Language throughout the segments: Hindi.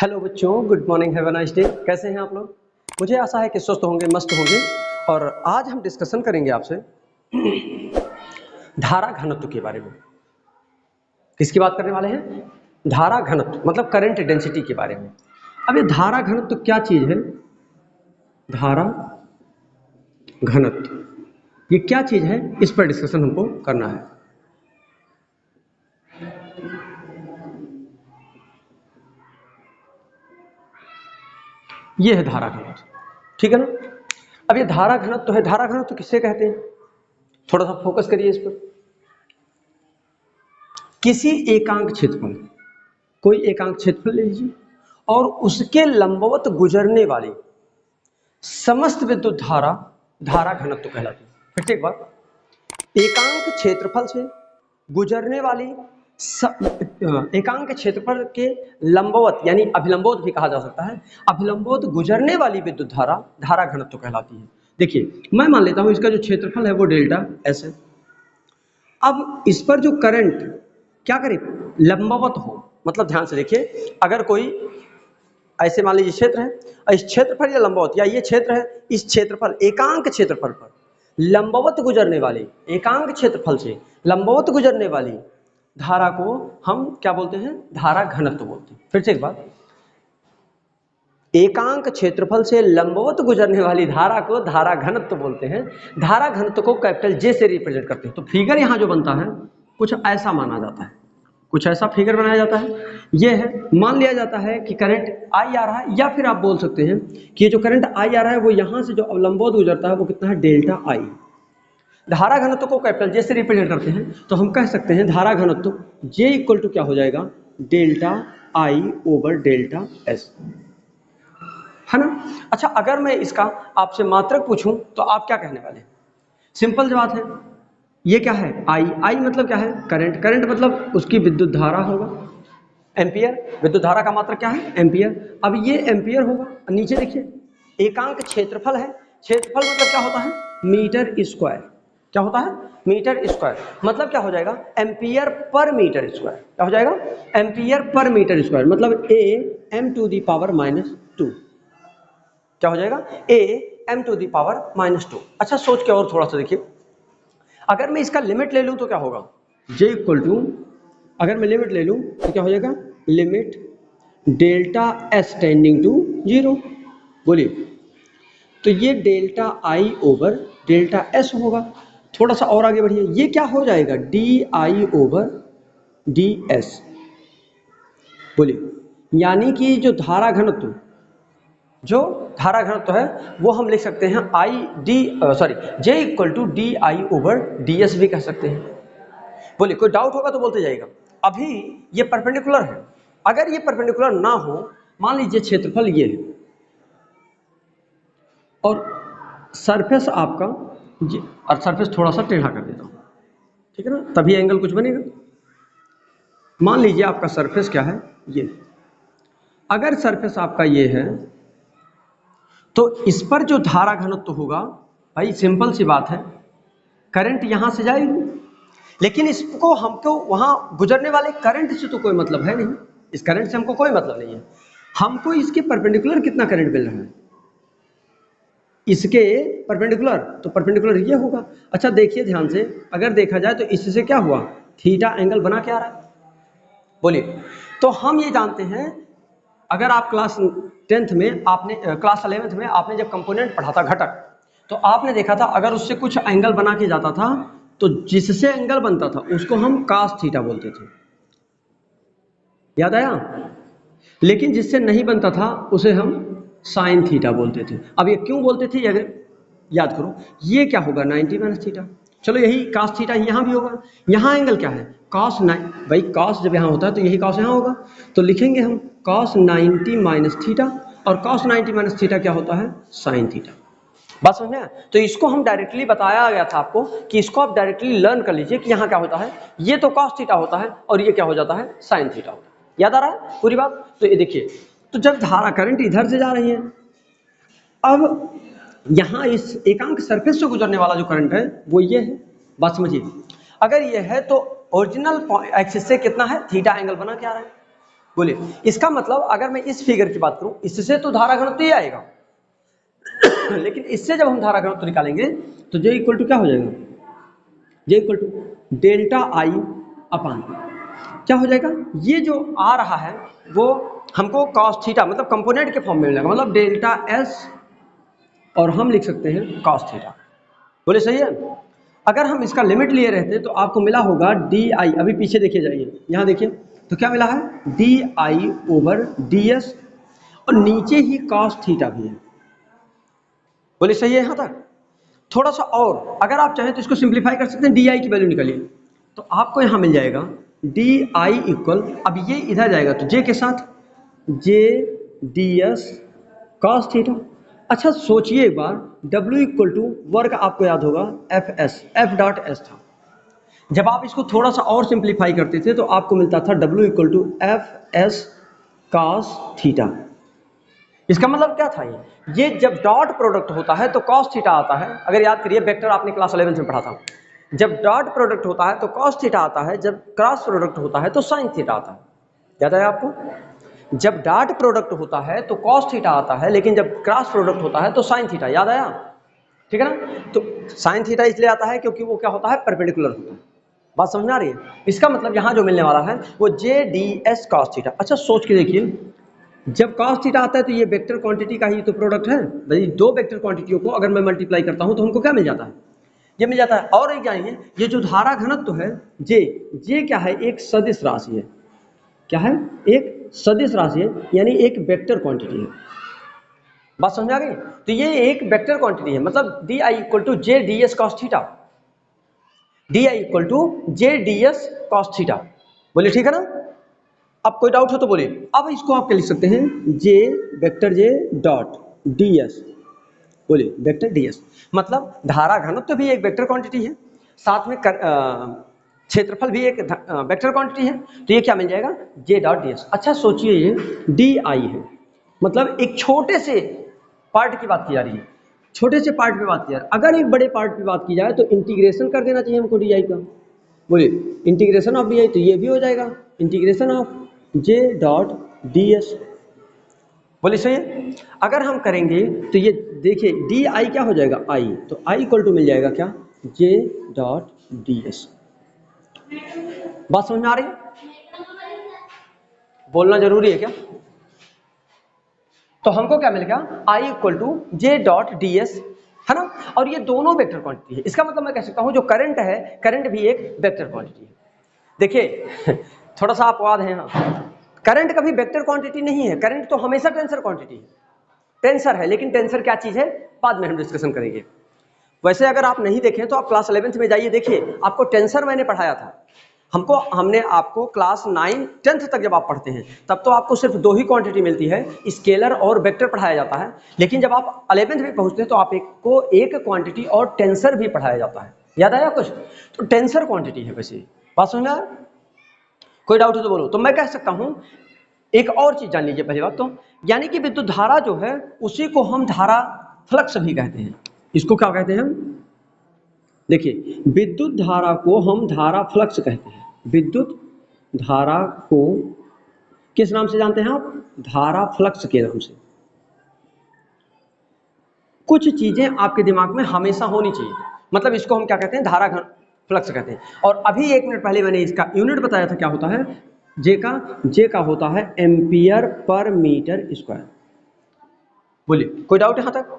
हेलो बच्चों, good morning, have a nice day. कैसे हैं आप लोग? मुझे आशा है कि स्वस्थ होंगे, मस्त होंगे। और आज हम डिस्कशन करेंगे आपसे धारा घनत्व के बारे में। किसकी बात करने वाले हैं? धारा घनत्व मतलब करंट डेंसिटी के बारे में। अब ये धारा घनत्व क्या चीज है? धारा घनत्व ये क्या चीज है, इस पर डिस्कशन हमको करना है। ये है धारा घनत्व, ठीक है ना? अब ये धारा घनत्व है। धारा घनत्व किससे कहते हैं? थोड़ा सा फोकस करिए इस पर। किसी एकांक क्षेत्रफल, कोई एकांक क्षेत्रफल ले लीजिए और उसके लंबवत गुजरने वाली समस्त विद्युत धारा धारा घनत्व कहलाती है। फिर से एक बार, एकांक क्षेत्रफल से गुजरने वाली एकांक क्षेत्रफल के लंबवत यानी अभिलंबवत भी कहा जा सकता है, अभिलंबवत गुजरने वाली विद्युत धारा धारा घनत्व कहलाती है। देखिए, मैं मान लेता हूं इसका जो क्षेत्रफल है वो डेल्टा एस है। अब इस पर जो करंट क्या करे, लंबवत हो। मतलब ध्यान से देखिए, अगर कोई ऐसे मान लीजिए क्षेत्र है, इस क्षेत्रफल या लंबवत या ये क्षेत्र है, इस क्षेत्रफल एकांक क्षेत्रफल पर लंबवत गुजरने वाली, एकांक क्षेत्रफल से लंबवत गुजरने वाली धारा को हम क्या बोलते हैं? धारा घनत्व बोलते हैं। फिर से एक बार, एकांक क्षेत्रफल से लंबवत गुजरने वाली धारा को धारा घनत्व बोलते हैं। धारा घनत्व को कैपिटल जे से रिप्रेजेंट करते हैं। तो फिगर यहां जो बनता है कुछ ऐसा माना जाता है, कुछ ऐसा फिगर बनाया जाता है। यह है, मान लिया जाता है कि करंट आई आ रहा है, या फिर आप बोल सकते हैं कि ये जो करंट आई आ रहा है वो यहां से जो लंबवत गुजरता है वो कितना है? डेल्टा आई। धारा घनत्व को कैपिटल जे से रिप्रेजेंट करते हैं, तो हम कह सकते हैं धारा घनत्व जे इक्वल टू क्या हो जाएगा? Delta I over delta S, है ना? अच्छा, अगर मैं इसका आपसे मात्रक पूछूं तो आप क्या कहने वाले हैं? सिंपल सी बात है, ये क्या है? आई। आई मतलब क्या है? करंट। करंट मतलब उसकी विद्युत धारा होगा, एम्पियर। विद्युत धारा का मात्रक क्या है? एम्पियर। अब ये एम्पियर होगा। नीचे देखिए, एकांक क्षेत्रफल है। क्षेत्रफल मतलब क्या होता है? Metre square. क्या होता है? Metre square. मतलब क्या हो जाएगा? Ampere per metre square. क्या हो जाएगा? Ampere per metre square. मतलब A M to the power -2। क्या हो जाएगा? A M to the power -2। अच्छा, सोच के और थोड़ा सा देखिए, अगर मैं इसका लिमिट ले लूं तो क्या होगा? जे इक्वल टू, अगर मैं लिमिट ले लूं तो क्या हो जाएगा? Limit delta S tending to 0। बोलिए, तो ये delta I over delta S होगा। थोड़ा सा और आगे बढ़िए, ये क्या हो जाएगा? D I over D S. बोलिए, यानी कि जो धारा घनत्व है वो हम लिख सकते हैं I D J equal to D I over D S भी कह सकते हैं। बोलिए, कोई डाउट होगा तो बोलते जाइएगा। अभी ये परपेंडिकुलर है। अगर ये परपेंडिकुलर ना हो, मान लीजिए क्षेत्रफल ये है और सरफेस आपका और सरफेस थोड़ा सा टेढ़ा कर देता हूं, ठीक है ना, तभी एंगल कुछ बनेगा। मान लीजिए आपका सरफेस क्या है? ये। अगर सरफेस आपका ये है तो इस पर जो धारा घनत्व होगा, भाई सिंपल सी बात है, करंट यहां से जाएगी, लेकिन इसको हमको वहां गुजरने वाले करंट से तो कोई मतलब है नहीं। इस करंट से हमको कोई मतलब नहीं है। हमको इसके परपेंडिकुलर कितना करंट मिल रहा है? इसके परपेंडिकुलर, तो परपेंडिकुलर ये होगा। अच्छा देखिए ध्यान से, अगर देखा जाए तो इससे क्या हुआ? थीटा एंगल बना के आ रहा है। बोलिए, तो हम ये जानते हैं, अगर आप क्लास 10th में आपने क्लास 11th में आपने जब कंपोनेंट पढ़ा था, घटक, तो आपने देखा था अगर उससे कुछ एंगल बना के जाता था तो जिससे एंगल बनता था उसको हम कास थीटा बोलते थे। याद आया? लेकिन जिससे नहीं बनता था उसे हम साइन थीटा बोलते थे। अब ये क्यों बोलते थे? अगर याद करो, ये क्या होगा? 90 माइनस थीटा। चलो, यही कास थीटा यहाँ भी होगा। यहाँ एंगल क्या है? कॉस 9। भाई कॉस जब यहाँ होता है तो यही कॉस यहाँ होगा, तो लिखेंगे हम कॉस 90 माइनस थीटा। और कॉस 90 माइनस थीटा क्या होता है? Sine theta. बात समझ में आया? तो इसको हम डायरेक्टली बताया गया था आपको कि इसको आप डायरेक्टली लर्न कर लीजिए कि यहाँ क्या होता है, ये तो कॉस थीटा होता है और ये क्या हो जाता है? साइन थीटा होता है। याद आ रहा है पूरी बात? तो ये देखिए, तो जब धारा करंट इधर से जा रही है, अब यहाँ इस एकांक सरफेस से गुजरने वाला जो करंट है वो ये है। बात समझिए, अगर ये है तो ओरिजिनल एक्सिस से कितना है? थीटा एंगल बना के आ रहा है। बोलिए, इसका मतलब अगर मैं इस फिगर की बात करूं, इससे तो धारा घनत्व ही आएगा लेकिन इससे जब हम धारा घनत्व निकालेंगे तो J इक्वल टू क्या हो जाएगा, J equal to delta I upon क्या हो जाएगा, ये जो आ रहा है वो हमको कॉस थीटा मतलब कंपोनेंट के फॉर्म में मिलेगा, मतलब डेल्टा एस और हम लिख सकते हैं कॉस थीटा। बोले सही है। अगर हम इसका लिमिट लिए रहते तो आपको मिला होगा डी आई, अभी पीछे देखिए जाइए, यहाँ देखिए तो क्या मिला है D I over D S और नीचे ही कॉस थीटा भी है। बोले सही है यहाँ तक। थोड़ा सा और अगर आप चाहें तो इसको सिंप्लीफाई कर सकते हैं, डी आई की वैल्यू निकालिए तो आपको यहाँ मिल जाएगा डी आई इक्वल, अब ये इधर जाएगा तो जे के साथ जे डी एस कॉस थीटा। अच्छा सोचिए एक बार, W इक्वल टू वर्ग आपको याद होगा F S, F dot S था। जब आप इसको थोड़ा सा और सिंप्लीफाई करते थे तो आपको मिलता था W equal to F S cos theta. इसका मतलब क्या था, ये जब डॉट प्रोडक्ट होता है तो कॉस थीटा आता है। अगर याद करिए वेक्टर आपने क्लास 11 में पढ़ा था, जब डॉट प्रोडक्ट होता है तो कॉस थीटा आता है, जब क्रॉस प्रोडक्ट होता है तो साइन थीटा आता है। याद है आपको, जब डॉट प्रोडक्ट होता है तो कॉस थीटा आता है, लेकिन जब क्रॉस प्रोडक्ट होता है तो साइन थीटा। याद आया, ठीक है ना। तो साइन थीटा इसलिए आता है क्योंकि वो क्या होता है, परपेंडिकुलर होता है। बात समझ में आ रही है। इसका मतलब यहाँ जो मिलने वाला है वो जे डी एस कॉस थीटा। अच्छा सोच के देखिए, जब कॉस थीटा आता है तो ये वेक्टर क्वांटिटी का ही तो प्रोडक्ट है भाई। दो वेक्टर क्वांटिटियों को अगर मैं मल्टीप्लाई करता हूँ तो हमको क्या मिल जाता है, ये मिल जाता है। और एक जानिए, ये जो धारा घनत्व है जे क्या है, एक सदिश राशि है। क्या है, एक सदिश राशि है, यानी एक वेक्टर क्वांटिटी है। बात समझ आ गई। तो ये एक वेक्टर क्वांटिटी है, मतलब D I equal to J D S cos theta, D I equal to J D S cos theta. बोलिए ठीक है ना। अब कोई डाउट हो तो बोलिए। अब इसको आप क्या लिख सकते हैं, J vector J dot D S. बोलिए वेक्टर डी एस मतलब धारा घनत्व भी एक वेक्टर क्वांटिटी है, साथ में क्षेत्रफल भी एक वेक्टर क्वांटिटी है। तो ये क्या मिल जाएगा, जे डॉट डी एस। अच्छा सोचिए, ये डी आई है, मतलब एक छोटे से पार्ट की बात की जा रही है, छोटे से पार्ट पे बात की जा रही है। अगर एक बड़े पार्ट पे बात की जाए तो इंटीग्रेशन कर देना चाहिए हमको डी आई का। बोलिए इंटीग्रेशन ऑफ डी आई, तो ये भी हो जाएगा integration of J dot D S. बोलिए सही है। अगर हम करेंगे तो ये देखिए डी आई क्या हो जाएगा, आई, तो आई इक्वल टू मिल जाएगा क्या, जे डॉट डी एस। बात समझ में आ रही है, बोलना जरूरी है क्या। तो हमको क्या मिल गया, I equal to J dot D S, है ना। और ये दोनों वेक्टर क्वांटिटी है। इसका मतलब मैं कह सकता हूं जो करंट है, करंट भी एक वेक्टर क्वांटिटी है। देखिए थोड़ा सा अपवाद है यहाँ, करंट कभी वेक्टर क्वांटिटी नहीं है, करंट तो हमेशा टेंसर क्वांटिटी है, टेंसर है। लेकिन टेंसर क्या चीज है, बाद में हम डिस्कशन करेंगे। वैसे अगर आप नहीं देखें तो आप क्लास 11th में जाइए, देखिए आपको टेंसर मैंने पढ़ाया था। हमने आपको क्लास 9 10th तक जब आप पढ़ते हैं तब तो आपको सिर्फ दो ही क्वांटिटी मिलती है, स्केलर और वेक्टर पढ़ाया जाता है। लेकिन जब आप 11th में पहुंचते हैं तो आपको एक क्वांटिटी और टेंसर भी पढ़ाया जाता है। याद आया कुछ, तो टेंसर क्वांटिटी है वैसे। बात समझ में आया, कोई डाउट हो तो बोलो। तो मैं कह सकता हूं एक और चीज जान लीजिए पहली बात तो, यानी कि विद्युत धारा जो है उसी को हम धारा फ्लक्स भी कहते हैं। इसको क्या कहते हैं हम, देखिए विद्युत धारा को हम धारा फ्लक्स कहते हैं। विद्युत धारा को किस नाम से जानते हैं आप, धारा फ्लक्स के नाम से। कुछ चीजें आपके दिमाग में हमेशा होनी चाहिए, मतलब इसको हम क्या कहते हैं, धारा फ्लक्स कहते हैं। और अभी 1 मिनट पहले मैंने इसका यूनिट बताया था, क्या होता है, जे का होता है एम्पियर पर मीटर स्क्वायर। बोलिए कोई डाउट यहां तक,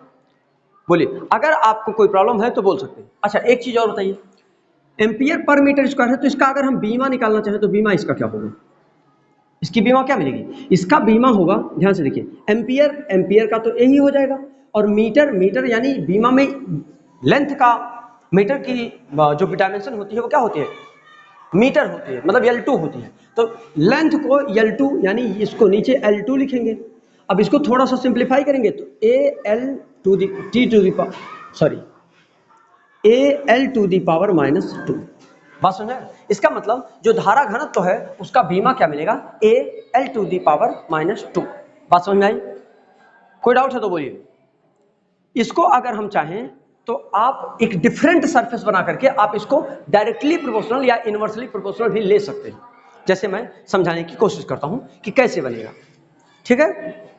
बोलिए अगर आपको कोई प्रॉब्लम है तो बोल सकते हैं। अच्छा एक चीज और बताइए, एम्पियर पर मीटर स्क्वायर है तो इसका अगर हम बीमा निकालना चाहें तो बीमा इसका क्या होगा, इसकी बीमा क्या मिलेगी, इसका बीमा होगा, ध्यान से देखिए, एम्पियर, एम्पियर का तो यही हो जाएगा, और मीटर, मीटर यानी बीमा में लेंथ का, मीटर की जो डायमेंशन होती है वो क्या होती है, मीटर होती है, मतलब L2 होती है। तो लेंथ को L2 यानी इसको नीचे L2 लिखेंगे। अब इसको थोड़ा सा सिंप्लीफाई करेंगे तो AL to the T to the power, sorry AL to the power -2। बात समझे। इसका मतलब जो धारा घनत्व तो है उसका बीमा क्या मिलेगा, AL टू दी पावर -2। बात समझ में आई, कोई डाउट है तो बोलिए। इसको अगर हम चाहें तो आप एक डिफरेंट सरफेस बना करके आप इसको डायरेक्टली प्रोपोर्शनल या इनवर्सली प्रोपोर्शनल भी ले सकते हैं। जैसे मैं समझाने की कोशिश करता हूं कि कैसे बनेगा, ठीक है।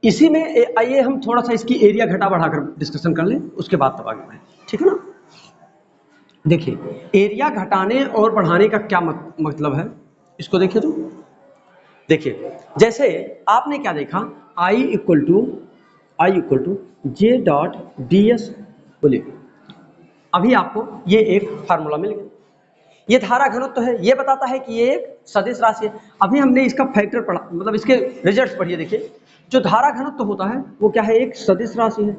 इसी में आइए हम थोड़ा सा इसकी एरिया घटा बढ़ाकर डिस्कशन कर लें, उसके बाद तब आगे बढ़ें, ठीक है ना। देखिए एरिया घटाने और बढ़ाने का क्या मतलब है, इसको देखिए। तो देखिए जैसे आपने क्या देखा, I equal to J dot D S, बोलिए अभी आपको ये एक फार्मूला मिल गया। ये धारा घनत्व तो है, ये बताता है कि ये एक सदिश राशि है। अभी हमने इसका फैक्टर पढ़ा, मतलब इसके रिजल्ट्स पढ़िए। देखिए जो धारा घनत्व होता है वो क्या है, एक सदिश राशि है।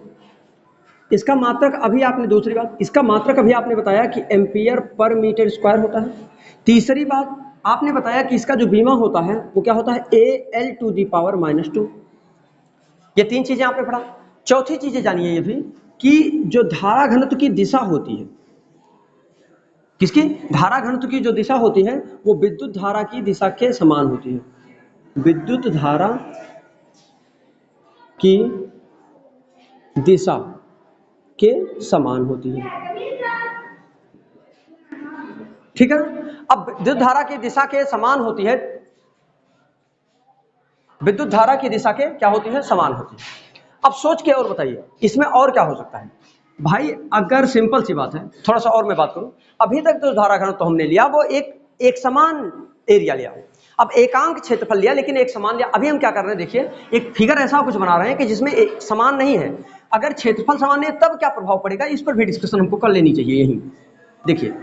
इसका मात्रक अभी आपने, दूसरी बात, इसका मात्रक अभी आपने बताया कि एम्पियर पर मीटर स्क्वायर होता है। तीसरी बात आपने बताया कि इसका जो बीमा होता है वो क्या होता है, AL टू दी पावर -2। ये तीन चीजें आपने पढ़ा। चौथी चीजें जानिए ये भी कि जो धारा घनत्व की दिशा होती है, किसकी, धारा घनत्व की जो दिशा होती है वो विद्युत धारा की दिशा के समान होती है। विद्युत धारा की दिशा के समान होती है, ठीक है। अब विद्युत धारा की दिशा के समान होती है, विद्युत धारा की दिशा के क्या होती है, समान होती है। अब सोच के और बताइए इसमें और क्या हो सकता है भाई। अगर सिंपल सी बात है, थोड़ा सा और मैं बात करूं, अभी तक जो धारा घनत्व तो हमने लिया वो एक समान एरिया लिया, अब एकांक क्षेत्रफल लिया लेकिन एक समान लिया। अभी हम क्या कर रहे हैं, देखिए एक फिगर ऐसा कुछ बना रहे हैं कि जिसमें एक समान नहीं है। अगर क्षेत्रफल समान नहीं है तब क्या प्रभाव पड़ेगा, इस पर भी डिस्कशन हमको कर लेनी चाहिए यही। देखिए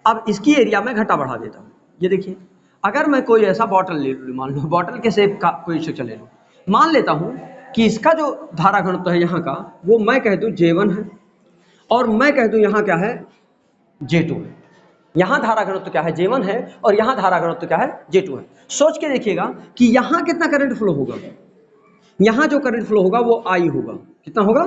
अब इसकी एरिया में घटा बढ़ा देता हूं। ये देखिए अगर मैं कोई ऐसा बॉटल ले लूँ, मान लो बॉटल के शेप का कोई स्ट्रक्चर ले लूँ, मान लेता हूं कि इसका जो धारा घनत्व है यहाँ का वो मैं कह दूं J1 है और मैं कह दूं यहाँ क्या है, J2 है। यहाँ धारा घनत्व क्या है, J1 है और यहाँ धारा घनत्व क्या है, J2 है। सोच के देखिएगा कि यहाँ कितना करंट फ्लो होगा, यहाँ जो करंट फ्लो होगा वो I होगा। कितना होगा,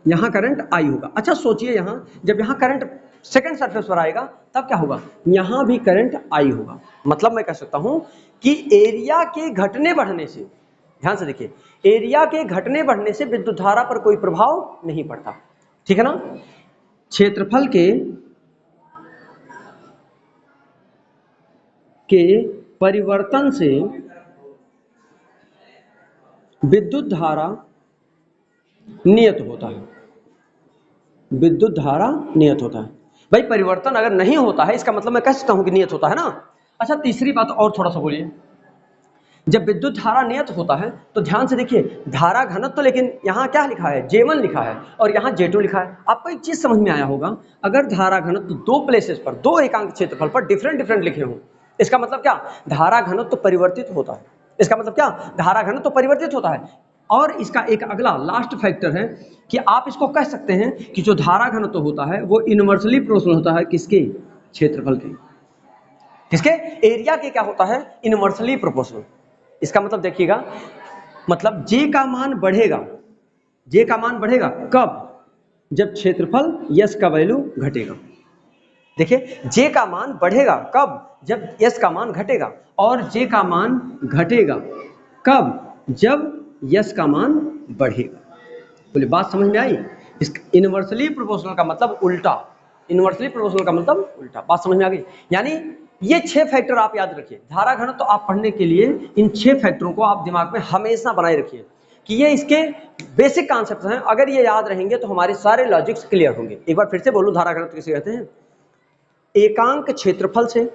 यहाँ करंट I होगा। अच्छा सोचिए यहाँ जब यहाँ करंट सेकंड सरफेस पर आएगा तब क्या होगा, यहाँ भी करंट I होगा। मतलब मैं कह सकता हूं कि एरिया के घटने बढ़ने से, ध्यान से देखिए, एरिया के घटने बढ़ने से विद्युत धारा पर कोई प्रभाव नहीं पड़ता, ठीक है ना। क्षेत्रफल के परिवर्तन से विद्युत धारा नियत होता है, विद्युत धारा नियत होता है। भाई परिवर्तन अगर नहीं होता है इसका मतलब मैं कह सकता हूं कि नियत होता है ना। अच्छा तीसरी बात और थोड़ा सा बोलिए, जब विद्युत धारा नियत होता है तो ध्यान से देखिए धारा घनत्व तो, लेकिन यहाँ क्या लिखा है, J1 लिखा है और यहाँ J2 लिखा है। आपको एक चीज समझ में आया होगा, अगर धारा घनत्व दो प्लेसेस पर, दो एकांक क्षेत्रफल पर डिफरेंट लिखे हों, इसका मतलब क्या, धारा घनत्व तो परिवर्तित होता है। इसका मतलब क्या, धारा घनत्व तो परिवर्तित होता है। और इसका एक अगला लास्ट फैक्टर है कि आप इसको कह सकते हैं कि जो धारा घनत्व होता है वो इनवर्सली प्रोपोर्शनल होता है किसके, क्षेत्रफल के, किसके, एरिया के क्या होता है, इनवर्सली प्रोपोर्शनल। इसका मतलब देखिएगा, मतलब J का मान बढ़ेगा, J का मान बढ़ेगा कब, जब क्षेत्रफल S का वैल्यू घटेगा। देखिए J का मान बढ़ेगा कब, जब S का मान घटेगा, और J का मान घटेगा कब, जब S का मान बढ़ेगा। बोले बात समझ में आई। इस इनवर्सली प्रोपोर्शनल का मतलब उल्टा, इनवर्सली प्रोपोर्शनल का मतलब उल्टा। बात समझ में आ गई। यानी ये 6 फैक्टर आप याद रखिए, धारा घनत्व तो आप पढ़ने के लिए इन 6 फैक्टरों को आप दिमाग में हमेशा बनाए रखिए कि ये इसके बेसिक कॉन्सेप्ट हैं। अगर ये याद रहेंगे तो हमारे सारे लॉजिक्स क्लियर होंगे। एक बार फिर से बोलूं, धारा घनत्व किसे कहते हैं, एकांक क्षेत्रफल से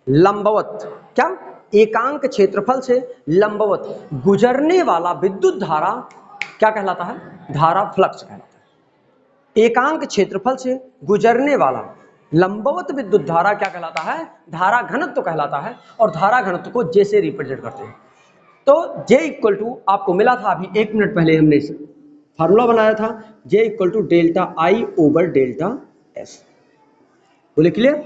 लंबवत, क्या, एकांक क्षेत्रफल से लंबवत गुजरने वाला विद्युत धारा क्या कहलाता है, धारा फ्लक्स कहलाता है। एकांक क्षेत्रफल से गुजरने वाला लंबवत विद्युत धारा क्या कहलाता है, धारा घनत्व कहलाता है। और धारा घनत्व को J से रिप्रेजेंट करते हैं। तो J इक्वल टू आपको मिला था अभी 1 मिनट पहले हमने फार्मूला बनाया था, J equal to delta I over delta S। बोले क्लियर,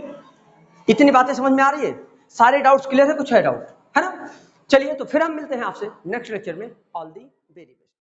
इतनी बातें समझ में आ रही है, सारे डाउट्स क्लियर है, कुछ है डाउट है ना। चलिए तो फिर हम मिलते हैं आपसे नेक्स्ट लेक्चर में। All the very best.